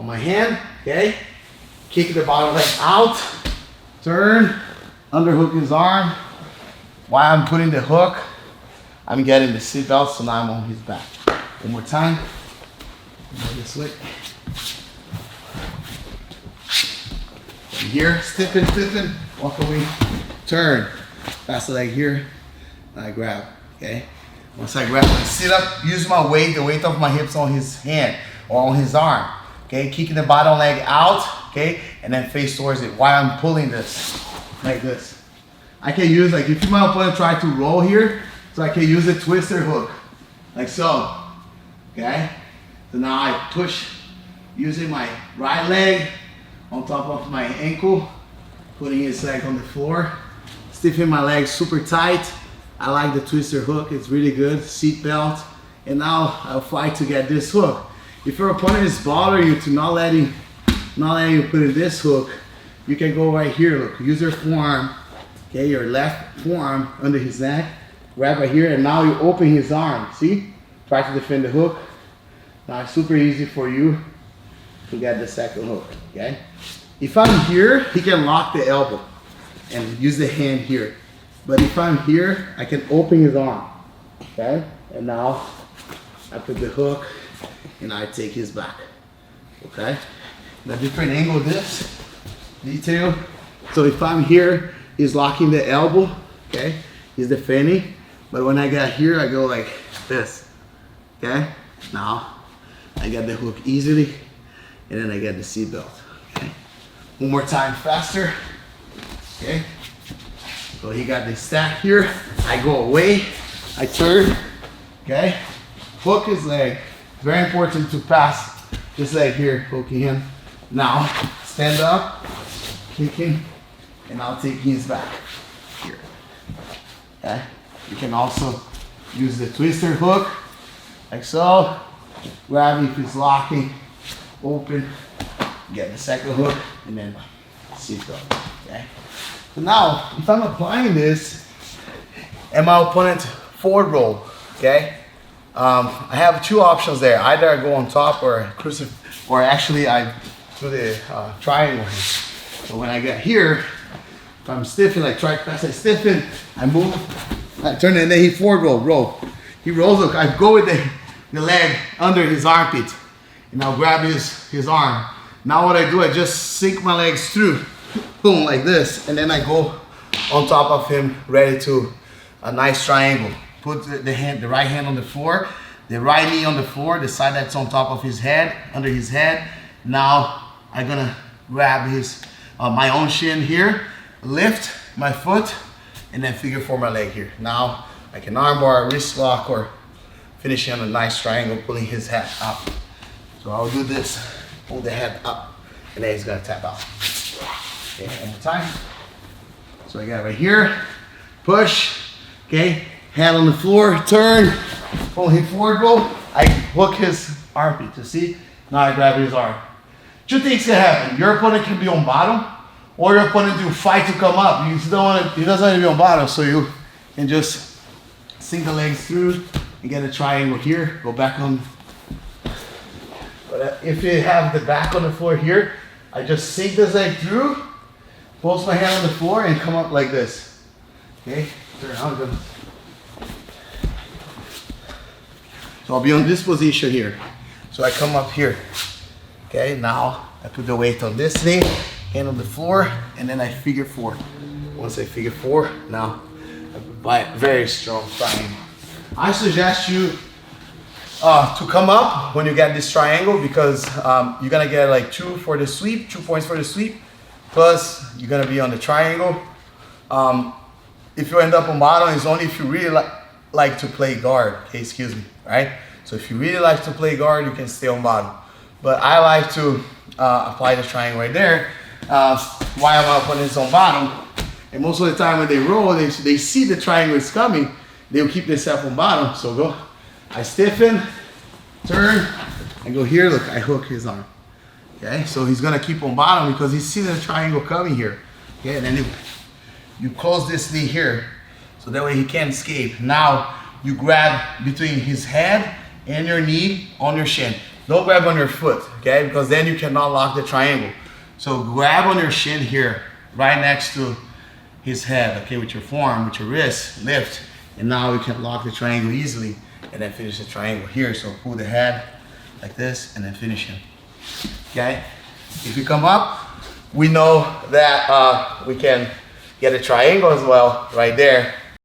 on my hand, okay? Kick the bottom leg out, turn, underhook his arm. While I'm putting the hook, I'm getting the seatbelt, so now I'm on his back. One more time. Go this way. Here, stiffen, walk away, turn. Pass the leg here, I grab, okay? Once I grab, I sit up, use my weight, the weight of my hips on his hand or on his arm, okay? Kicking the bottom leg out, okay? And then face towards it while I'm pulling this, like this. I can use, like, if my opponent try to roll here, so I can use a twister hook, like so, okay? So now I push using my right leg on top of my ankle, putting his leg on the floor, stiffen my legs super tight. I like the twister hook, it's really good, seat belt. And now I'll fight to get this hook. If your opponent is bothering you to not letting you put in this hook, you can go right here, look, use your forearm, okay, your left forearm under his neck, grab right here, and now you open his arm, see? Try to defend the hook. Now it's super easy for you to get the second hook, okay? If I'm here, he can lock the elbow and use the hand here. But if I'm here, I can open his arm, okay? And now I put the hook and I take his back, okay? The different angle of this, detail. So if I'm here, he's locking the elbow, okay? He's defending. But when I get here, I go like this, okay? Now, I get the hook easily, and then I get the seat belt, okay? One more time, faster, okay? So he got the stack here. I go away, I turn, okay? Hook his leg. Very important to pass this leg here, hooking him. Now, stand up, kicking, and I'll take his back here, okay? You can also use the twister hook, like so. Grab if it's locking, open, get the second hook, and then seat belt, okay? So now, if I'm applying this, and my opponent forward roll, okay? I have two options there. Either I go on top or actually I do the triangle here. So when I get here, if I'm stiffen, like as I stiffen, I move, I turn, and then he forward roll. He rolls, look, I go with the leg under his armpit, and I'll grab his arm. Now what I do, I just sink my legs through, boom, like this, and then I go on top of him, ready to a nice triangle. Put the right hand on the floor, the right knee on the floor, the side that's on top of his head, under his head. Now I'm gonna grab my own shin here, lift my foot, and then figure four my leg here. Now I can armbar, wrist lock, or finish on a nice triangle, pulling his head up. So I'll do this, pull the head up, and then he's gonna tap out. Okay, one more time. So I got right here, push, okay, hand on the floor, turn, pull him forward roll. I hook his armpit, you see? Now I grab his arm. Two things can happen. Your opponent can be on bottom, or your opponent will fight to come up. He doesn't want to be on bottom, so you can just sink the legs through and get a triangle here, go back on. But if you have the back on the floor here, I just sink this leg through, post my hand on the floor, and come up like this. Okay, turn around. So I'll be on this position here. So I come up here. Okay, now I put the weight on this knee, hand on the floor, and then I figure four. Once I figure four, now I put very strong triangle. I suggest you to come up when you get this triangle, because you're gonna get like 2 for the sweep, 2 points for the sweep, plus you're gonna be on the triangle. If you end up on bottom, it's only if you really like to play guard, okay, excuse me, right? So if you really like to play guard, you can stay on bottom. But I like to apply the triangle right there while my opponent is on bottom. And most of the time when they roll, they see the triangle is coming, they'll keep themselves on bottom. So go, I stiffen, turn, and go here, look, I hook his arm. Okay, so he's gonna keep on bottom because he sees the triangle coming here. Okay, and then you close this knee here, so that way he can't escape. Now you grab between his head and your knee on your shin. Don't grab on your foot, okay? Because then you cannot lock the triangle. So grab on your shin here, right next to his head, okay? With your forearm, with your wrist, lift. And now you can lock the triangle easily and then finish the triangle here. So pull the head like this and then finish him, okay? If you come up, we know that we can get a triangle as well right there.